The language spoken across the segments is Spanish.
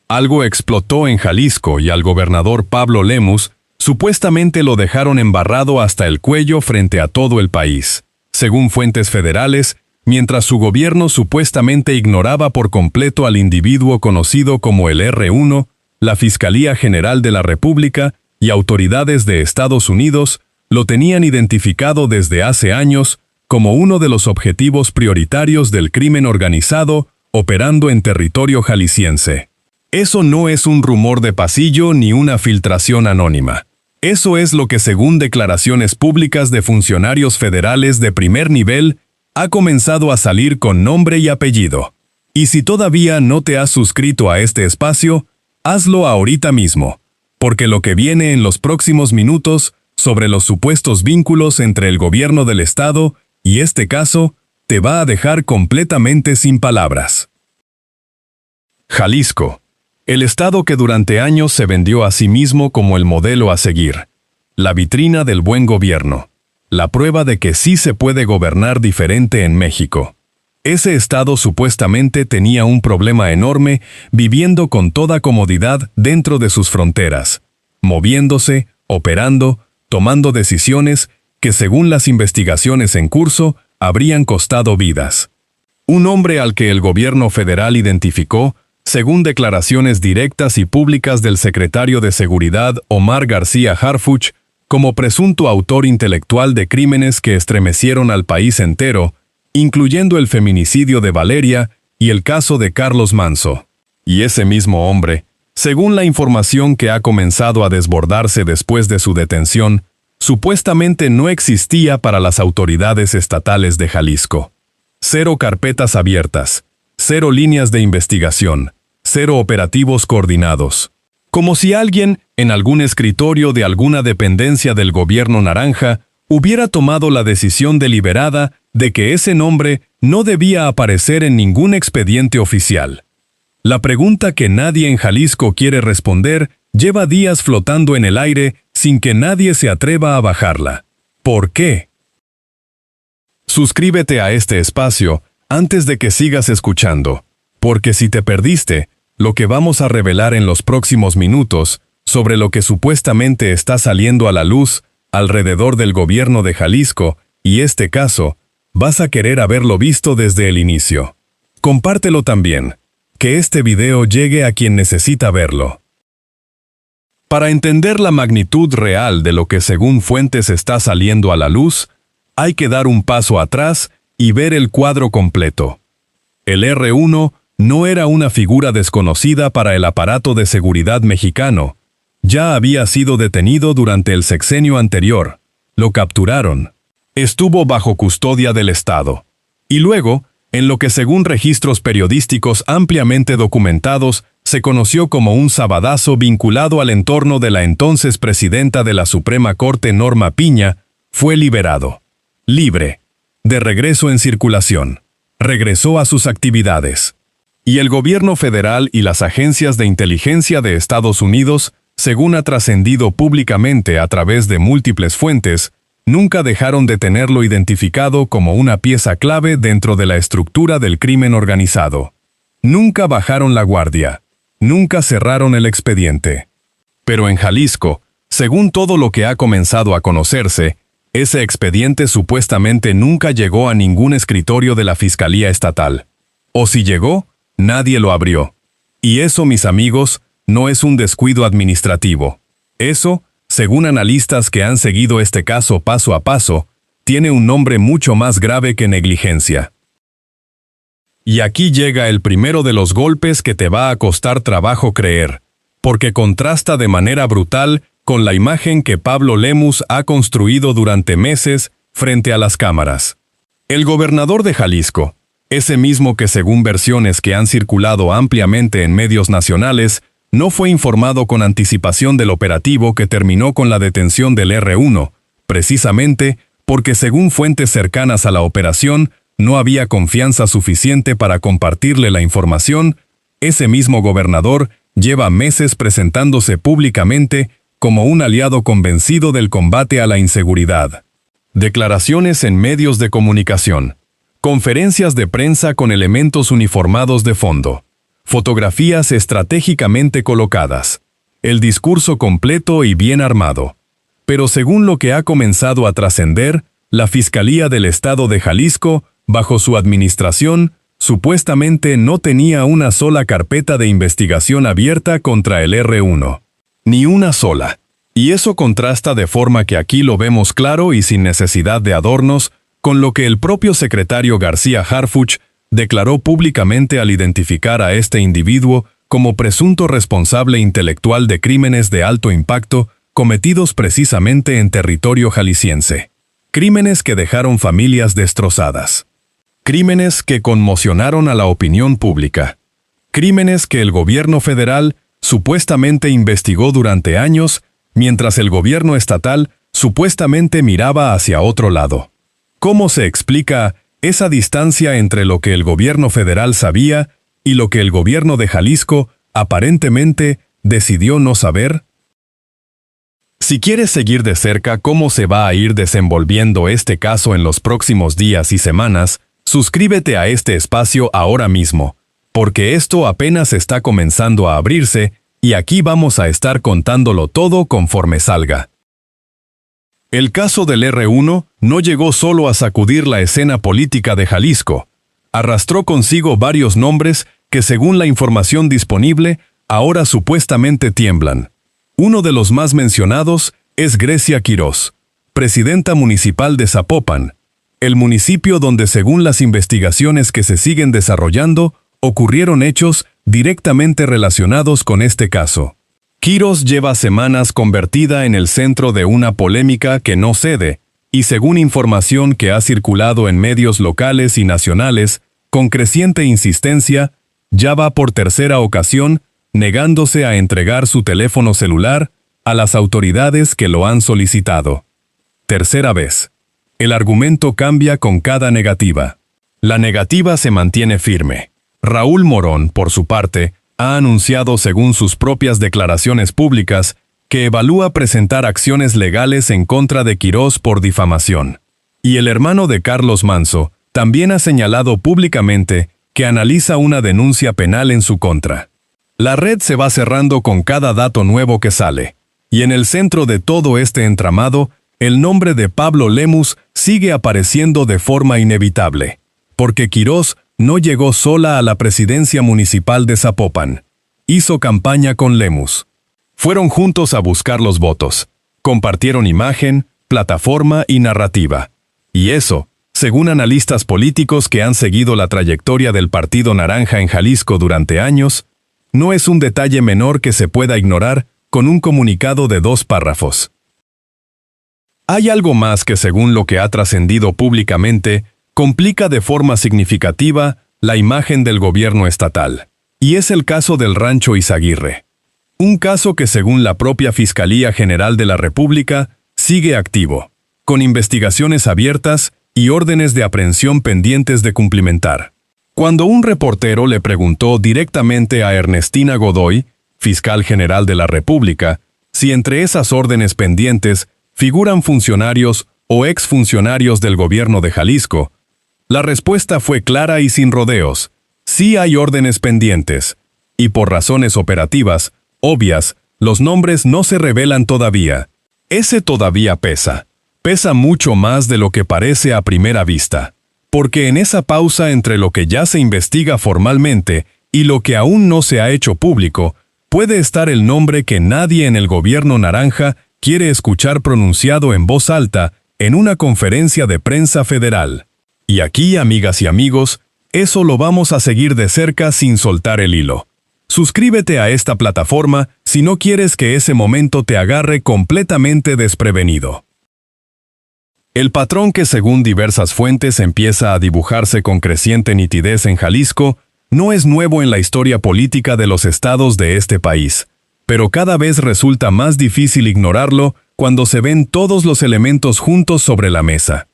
Algo explotó en Jalisco y al gobernador Pablo Lemus supuestamente lo dejaron embarrado hasta el cuello frente a todo el país, según fuentes federales, mientras su gobierno supuestamente ignoraba por completo al individuo conocido como el R1, la Fiscalía General de la República y autoridades de Estados Unidos lo tenían identificado desde hace años como uno de los objetivos prioritarios del crimen organizado operando en territorio jalisciense. Eso no es un rumor de pasillo ni una filtración anónima. Eso es lo que, según declaraciones públicas de funcionarios federales de primer nivel, ha comenzado a salir con nombre y apellido. Y si todavía no te has suscrito a este espacio, hazlo ahorita mismo, porque lo que viene en los próximos minutos sobre los supuestos vínculos entre el gobierno del estado y este caso te va a dejar completamente sin palabras. Jalisco. El estado que durante años se vendió a sí mismo como el modelo a seguir, la vitrina del buen gobierno, la prueba de que sí se puede gobernar diferente en México. Ese estado supuestamente tenía un problema enorme viviendo con toda comodidad dentro de sus fronteras, moviéndose, operando, tomando decisiones que según las investigaciones en curso habrían costado vidas. Un hombre al que el gobierno federal identificó, según declaraciones directas y públicas del secretario de Seguridad Omar García Harfuch, como presunto autor intelectual de crímenes que estremecieron al país entero, incluyendo el feminicidio de Valeria y el caso de Carlos Manso. Y ese mismo hombre, según la información que ha comenzado a desbordarse después de su detención, supuestamente no existía para las autoridades estatales de Jalisco. 0 carpetas abiertas, 0 líneas de investigación, 0 operativos coordinados. Como si alguien, en algún escritorio de alguna dependencia del gobierno naranja, hubiera tomado la decisión deliberada de que ese nombre no debía aparecer en ningún expediente oficial. La pregunta que nadie en Jalisco quiere responder lleva días flotando en el aire sin que nadie se atreva a bajarla. ¿Por qué? Suscríbete a este espacio antes de que sigas escuchando, porque si te perdiste, lo que vamos a revelar en los próximos minutos sobre lo que supuestamente está saliendo a la luz alrededor del gobierno de Jalisco y este caso, vas a querer haberlo visto desde el inicio. Compártelo también, que este video llegue a quien necesita verlo. Para entender la magnitud real de lo que según fuentes está saliendo a la luz, hay que dar un paso atrás y ver el cuadro completo. El R1 no era una figura desconocida para el aparato de seguridad mexicano. Ya había sido detenido durante el sexenio anterior. Lo capturaron. Estuvo bajo custodia del Estado. Y luego, en lo que según registros periodísticos ampliamente documentados, se conoció como un sabadazo vinculado al entorno de la entonces presidenta de la Suprema Corte Norma Piña, fue liberado. Libre. De regreso en circulación. Regresó a sus actividades. Y el gobierno federal y las agencias de inteligencia de Estados Unidos, según ha trascendido públicamente a través de múltiples fuentes, nunca dejaron de tenerlo identificado como una pieza clave dentro de la estructura del crimen organizado. Nunca bajaron la guardia. Nunca cerraron el expediente. Pero en Jalisco, según todo lo que ha comenzado a conocerse, ese expediente supuestamente nunca llegó a ningún escritorio de la Fiscalía Estatal. O si llegó, nadie lo abrió. Y eso, mis amigos, no es un descuido administrativo. Eso, según analistas que han seguido este caso paso a paso, tiene un nombre mucho más grave que negligencia. Y aquí llega el primero de los golpes que te va a costar trabajo creer, porque contrasta de manera brutal con la imagen que Pablo Lemus ha construido durante meses frente a las cámaras. El gobernador de Jalisco, ese mismo que según versiones que han circulado ampliamente en medios nacionales, no fue informado con anticipación del operativo que terminó con la detención del R1, precisamente porque según fuentes cercanas a la operación, no había confianza suficiente para compartirle la información. Ese mismo gobernador lleva meses presentándose públicamente como un aliado convencido del combate a la inseguridad. Declaraciones en medios de comunicación. Conferencias de prensa con elementos uniformados de fondo. fotografías estratégicamente colocadas, el discurso completo y bien armado. Pero según lo que ha comenzado a trascender, la Fiscalía del Estado de Jalisco, bajo su administración, supuestamente no tenía una sola carpeta de investigación abierta contra el R1. Ni una sola. Y eso contrasta de forma que aquí lo vemos claro y sin necesidad de adornos, con lo que el propio secretario García Harfuch declaró públicamente al identificar a este individuo como presunto responsable intelectual de crímenes de alto impacto cometidos precisamente en territorio jalisciense. Crímenes que dejaron familias destrozadas. Crímenes que conmocionaron a la opinión pública. Crímenes que el gobierno federal supuestamente investigó durante años, mientras el gobierno estatal supuestamente miraba hacia otro lado. ¿Cómo se explica esa distancia entre lo que el gobierno federal sabía y lo que el gobierno de Jalisco aparentemente decidió no saber? Si quieres seguir de cerca cómo se va a ir desenvolviendo este caso en los próximos días y semanas, suscríbete a este espacio ahora mismo, porque esto apenas está comenzando a abrirse y aquí vamos a estar contándolo todo conforme salga. El caso del R1 no llegó solo a sacudir la escena política de Jalisco, arrastró consigo varios nombres que según la información disponible, ahora supuestamente tiemblan. Uno de los más mencionados es Grecia Quirós, presidenta municipal de Zapopan, el municipio donde según las investigaciones que se siguen desarrollando, ocurrieron hechos directamente relacionados con este caso. Quirós lleva semanas convertida en el centro de una polémica que no cede, y según información que ha circulado en medios locales y nacionales, con creciente insistencia, ya va por tercera ocasión negándose a entregar su teléfono celular a las autoridades que lo han solicitado. Tercera vez. El argumento cambia con cada negativa. La negativa se mantiene firme. Raúl Morón, por su parte, ha anunciado según sus propias declaraciones públicas que evalúa presentar acciones legales en contra de Quirós por difamación. Y el hermano de Carlos Manso también ha señalado públicamente que analiza una denuncia penal en su contra. La red se va cerrando con cada dato nuevo que sale, y en el centro de todo este entramado, el nombre de Pablo Lemus sigue apareciendo de forma inevitable, porque Quirós no llegó sola a la presidencia municipal de Zapopan. Hizo campaña con Lemus. Fueron juntos a buscar los votos. Compartieron imagen, plataforma y narrativa. Y eso, según analistas políticos que han seguido la trayectoria del Partido Naranja en Jalisco durante años, no es un detalle menor que se pueda ignorar con un comunicado de 2 párrafos. Hay algo más que, según lo que ha trascendido públicamente, complica de forma significativa la imagen del gobierno estatal, y es el caso del Rancho Izaguirre. Un caso que, según la propia Fiscalía General de la República, sigue activo, con investigaciones abiertas y órdenes de aprehensión pendientes de cumplimentar. Cuando un reportero le preguntó directamente a Ernestina Godoy, fiscal general de la República, si entre esas órdenes pendientes figuran funcionarios o exfuncionarios del gobierno de Jalisco, la respuesta fue clara y sin rodeos: sí hay órdenes pendientes, y por razones operativas, obvias, los nombres no se revelan todavía. Ese todavía pesa mucho más de lo que parece a primera vista. Porque en esa pausa entre lo que ya se investiga formalmente y lo que aún no se ha hecho público, puede estar el nombre que nadie en el gobierno naranja quiere escuchar pronunciado en voz alta en una conferencia de prensa federal. Y aquí, amigas y amigos, eso lo vamos a seguir de cerca sin soltar el hilo. Suscríbete a esta plataforma si no quieres que ese momento te agarre completamente desprevenido. El patrón que según diversas fuentes empieza a dibujarse con creciente nitidez en Jalisco no es nuevo en la historia política de los estados de este país, pero cada vez resulta más difícil ignorarlo cuando se ven todos los elementos juntos sobre la mesa.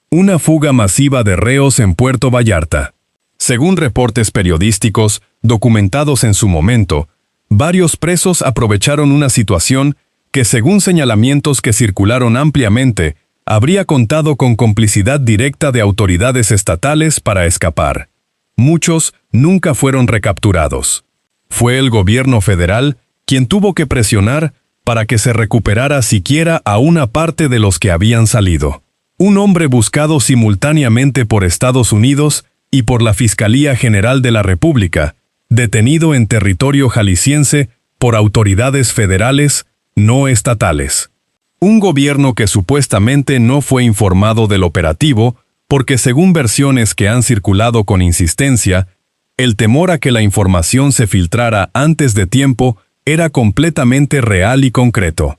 Una fuga masiva de reos en Puerto Vallarta. Según reportes periodísticos, documentados en su momento, varios presos aprovecharon una situación que, según señalamientos que circularon ampliamente, habría contado con complicidad directa de autoridades estatales para escapar. muchos nunca fueron recapturados. Fue el gobierno federal quien tuvo que presionar para que se recuperara siquiera a una parte de los que habían salido. Un hombre buscado simultáneamente por Estados Unidos y por la Fiscalía General de la República, detenido en territorio jalisciense por autoridades federales, no estatales. Un gobierno que supuestamente no fue informado del operativo porque, según versiones que han circulado con insistencia, el temor a que la información se filtrara antes de tiempo era completamente real y concreto.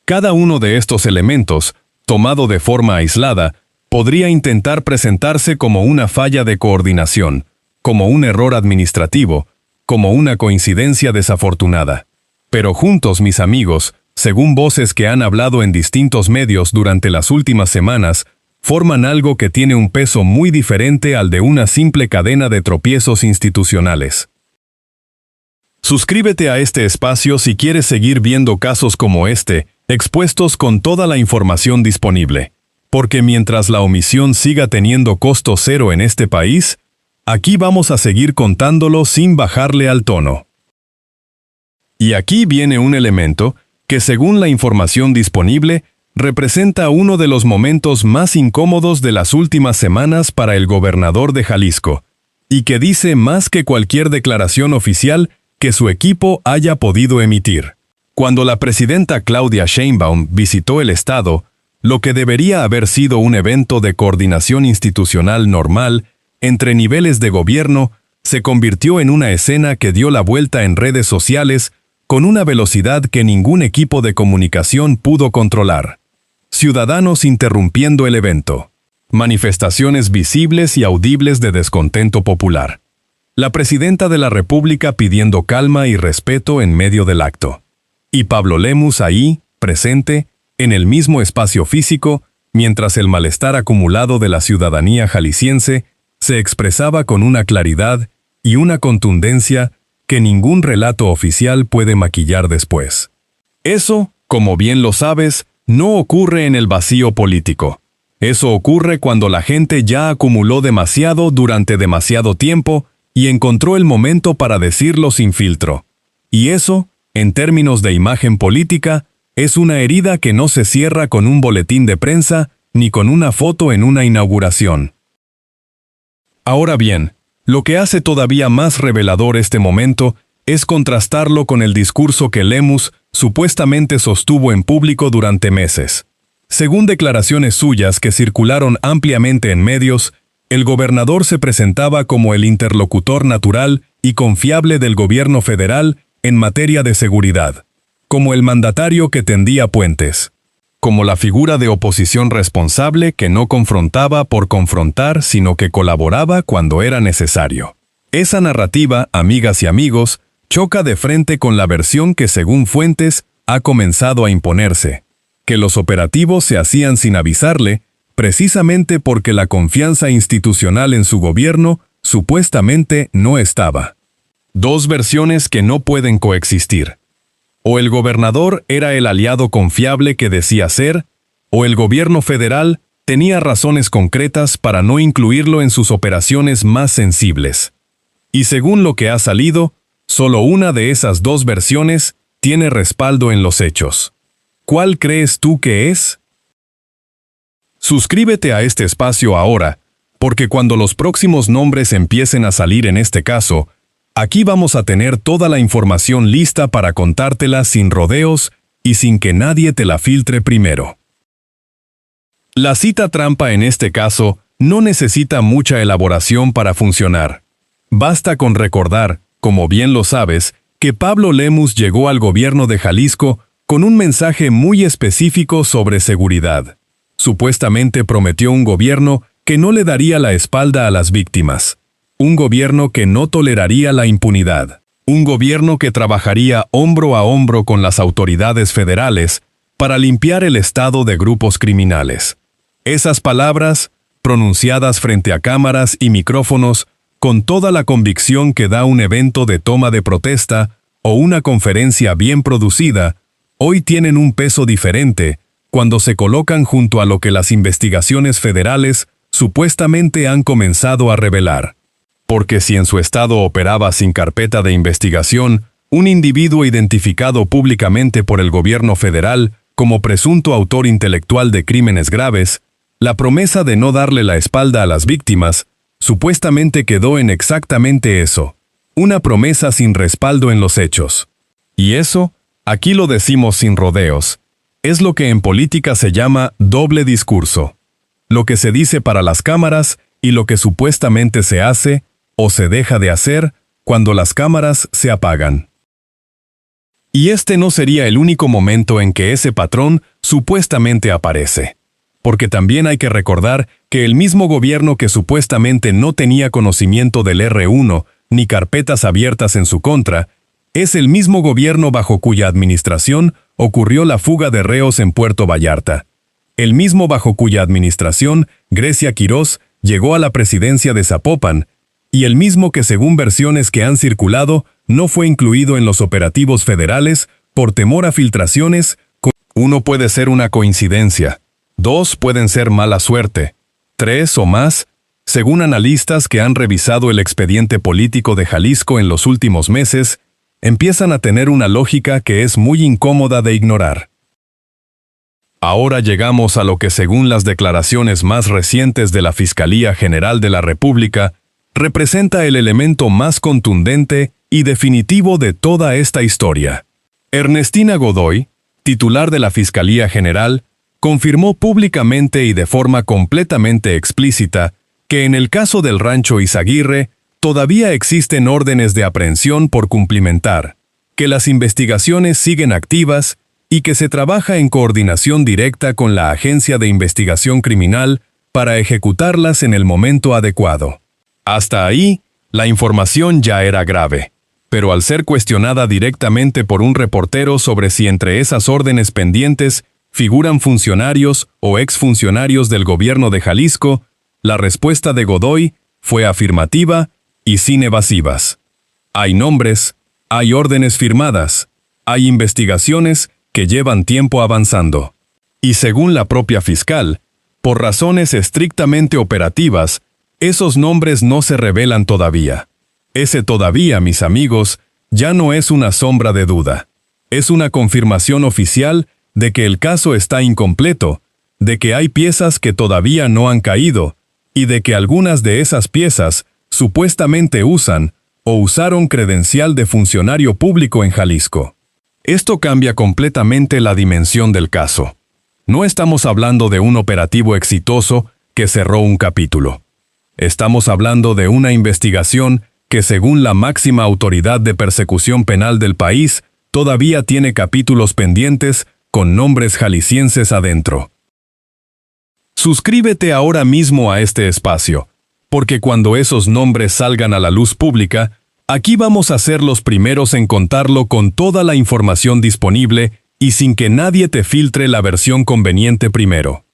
Cada uno de estos elementos, tomado de forma aislada, podría intentar presentarse como una falla de coordinación, como un error administrativo, como una coincidencia desafortunada. Pero juntos, mis amigos, según voces que han hablado en distintos medios durante las últimas semanas, forman algo que tiene un peso muy diferente al de una simple cadena de tropiezos institucionales. Suscríbete a este espacio si quieres seguir viendo casos como este, expuestos con toda la información disponible. Porque mientras la omisión siga teniendo costo cero en este país, aquí vamos a seguir contándolo sin bajarle al tono. Y aquí viene un elemento que, según la información disponible, representa uno de los momentos más incómodos de las últimas semanas para el gobernador de Jalisco, y que dice más que cualquier declaración oficial que su equipo haya podido emitir. Cuando la presidenta Claudia Sheinbaum visitó el estado, lo que debería haber sido un evento de coordinación institucional normal entre niveles de gobierno se convirtió en una escena que dio la vuelta en redes sociales con una velocidad que ningún equipo de comunicación pudo controlar. Ciudadanos interrumpiendo el evento. Manifestaciones visibles y audibles de descontento popular. La presidenta de la República pidiendo calma y respeto en medio del acto. Y Pablo Lemus ahí, presente, en el mismo espacio físico, mientras el malestar acumulado de la ciudadanía jalisciense se expresaba con una claridad y una contundencia que ningún relato oficial puede maquillar después. Eso, como bien lo sabes, no ocurre en el vacío político. Eso ocurre cuando la gente ya acumuló demasiado durante demasiado tiempo y encontró el momento para decirlo sin filtro. Y eso, en términos de imagen política, es una herida que no se cierra con un boletín de prensa ni con una foto en una inauguración. Ahora bien, lo que hace todavía más revelador este momento es contrastarlo con el discurso que Lemus supuestamente sostuvo en público durante meses. Según declaraciones suyas que circularon ampliamente en medios, el gobernador se presentaba como el interlocutor natural y confiable del gobierno federal en materia de seguridad, como el mandatario que tendía puentes, como la figura de oposición responsable que no confrontaba por confrontar, sino que colaboraba cuando era necesario. Esa narrativa, amigas y amigos, choca de frente con la versión que, según fuentes, ha comenzado a imponerse, que los operativos se hacían sin avisarle, precisamente porque la confianza institucional en su gobierno supuestamente no estaba. Dos versiones que no pueden coexistir. O el gobernador era el aliado confiable que decía ser, o el gobierno federal tenía razones concretas para no incluirlo en sus operaciones más sensibles. Y según lo que ha salido, solo una de esas dos versiones tiene respaldo en los hechos. ¿Cuál crees tú que es? Suscríbete a este espacio ahora, porque cuando los próximos nombres empiecen a salir en este caso, aquí vamos a tener toda la información lista para contártela sin rodeos y sin que nadie te la filtre primero. La cita trampa en este caso no necesita mucha elaboración para funcionar. Basta con recordar, como bien lo sabes, que Pablo Lemus llegó al gobierno de Jalisco con un mensaje muy específico sobre seguridad. Supuestamente prometió un gobierno que no le daría la espalda a las víctimas. Un gobierno que no toleraría la impunidad. Un gobierno que trabajaría hombro a hombro con las autoridades federales para limpiar el estado de grupos criminales. Esas palabras, pronunciadas frente a cámaras y micrófonos, con toda la convicción que da un evento de toma de protesta o una conferencia bien producida, hoy tienen un peso diferente cuando se colocan junto a lo que las investigaciones federales supuestamente han comenzado a revelar. Porque si en su estado operaba sin carpeta de investigación, un individuo identificado públicamente por el gobierno federal como presunto autor intelectual de crímenes graves, la promesa de no darle la espalda a las víctimas supuestamente quedó en exactamente eso, una promesa sin respaldo en los hechos. Y eso, aquí lo decimos sin rodeos, es lo que en política se llama doble discurso. Lo que se dice para las cámaras y lo que supuestamente se hace o se deja de hacer cuando las cámaras se apagan. Y este no sería el único momento en que ese patrón supuestamente aparece. Porque también hay que recordar que el mismo gobierno que supuestamente no tenía conocimiento del R1 ni carpetas abiertas en su contra, es el mismo gobierno bajo cuya administración ocurrió la fuga de reos en Puerto Vallarta. El mismo bajo cuya administración Grecia Quirós llegó a la presidencia de Zapopan, y el mismo que según versiones que han circulado no fue incluido en los operativos federales por temor a filtraciones. Uno puede ser una coincidencia, 2 pueden ser mala suerte, 3 o más, según analistas que han revisado el expediente político de Jalisco en los últimos meses, empiezan a tener una lógica que es muy incómoda de ignorar. Ahora llegamos a lo que según las declaraciones más recientes de la Fiscalía General de la República, representa el elemento más contundente y definitivo de toda esta historia. Ernestina Godoy, titular de la Fiscalía General, confirmó públicamente y de forma completamente explícita que en el caso del Rancho Izaguirre todavía existen órdenes de aprehensión por cumplimentar, que las investigaciones siguen activas y que se trabaja en coordinación directa con la Agencia de Investigación Criminal para ejecutarlas en el momento adecuado. Hasta ahí, la información ya era grave, pero al ser cuestionada directamente por un reportero sobre si entre esas órdenes pendientes figuran funcionarios o exfuncionarios del gobierno de Jalisco, la respuesta de Godoy fue afirmativa y sin evasivas. Hay nombres, hay órdenes firmadas, hay investigaciones que llevan tiempo avanzando. Y según la propia fiscal, por razones estrictamente operativas, esos nombres no se revelan todavía. Ese todavía, mis amigos, ya no es una sombra de duda. Es una confirmación oficial de que el caso está incompleto, de que hay piezas que todavía no han caído, y de que algunas de esas piezas supuestamente usan o usaron credencial de funcionario público en Jalisco. Esto cambia completamente la dimensión del caso. No estamos hablando de un operativo exitoso que cerró un capítulo. Estamos hablando de una investigación que, según la máxima autoridad de persecución penal del país, todavía tiene capítulos pendientes con nombres jaliscienses adentro. Suscríbete ahora mismo a este espacio, porque cuando esos nombres salgan a la luz pública, aquí vamos a ser los primeros en contarlo con toda la información disponible y sin que nadie te filtre la versión conveniente primero.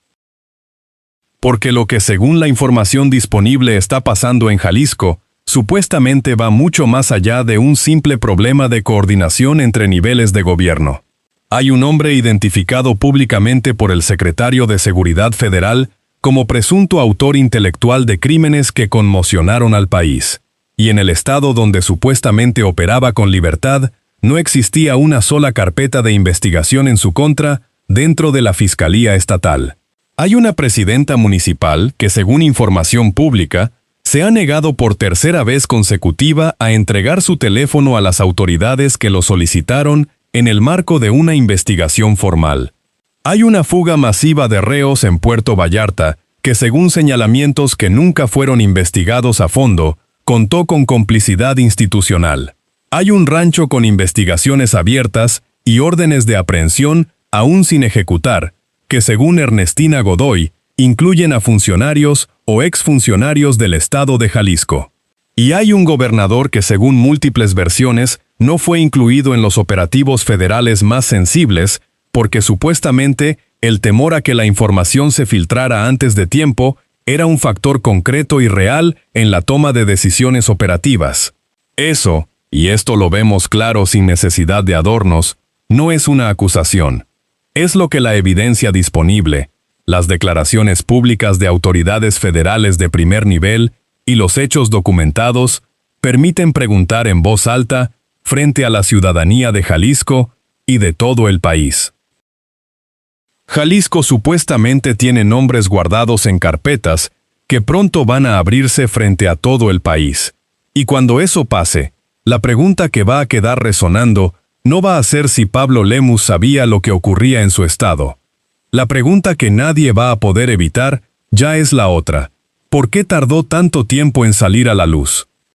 Porque lo que según la información disponible está pasando en Jalisco, supuestamente va mucho más allá de un simple problema de coordinación entre niveles de gobierno. Hay un hombre identificado públicamente por el secretario de Seguridad Federal como presunto autor intelectual de crímenes que conmocionaron al país. Y en el estado donde supuestamente operaba con libertad, no existía una sola carpeta de investigación en su contra dentro de la Fiscalía Estatal. Hay una presidenta municipal que, según información pública, se ha negado por tercera vez consecutiva a entregar su teléfono a las autoridades que lo solicitaron en el marco de una investigación formal. Hay una fuga masiva de reos en Puerto Vallarta que, según señalamientos que nunca fueron investigados a fondo, contó con complicidad institucional. Hay un rancho con investigaciones abiertas y órdenes de aprehensión aún sin ejecutar, que según Ernestina Godoy, incluyen a funcionarios o exfuncionarios del estado de Jalisco. Y hay un gobernador que según múltiples versiones no fue incluido en los operativos federales más sensibles porque supuestamente el temor a que la información se filtrara antes de tiempo era un factor concreto y real en la toma de decisiones operativas. Eso, y esto lo vemos claro sin necesidad de adornos, no es una acusación. Es lo que la evidencia disponible, las declaraciones públicas de autoridades federales de primer nivel y los hechos documentados permiten preguntar en voz alta frente a la ciudadanía de Jalisco y de todo el país. Jalisco supuestamente tiene nombres guardados en carpetas que pronto van a abrirse frente a todo el país. Y cuando eso pase, la pregunta que va a quedar resonando no va a ser si Pablo Lemus sabía lo que ocurría en su estado. La pregunta que nadie va a poder evitar ya es la otra. ¿Por qué tardó tanto tiempo en salir a la luz?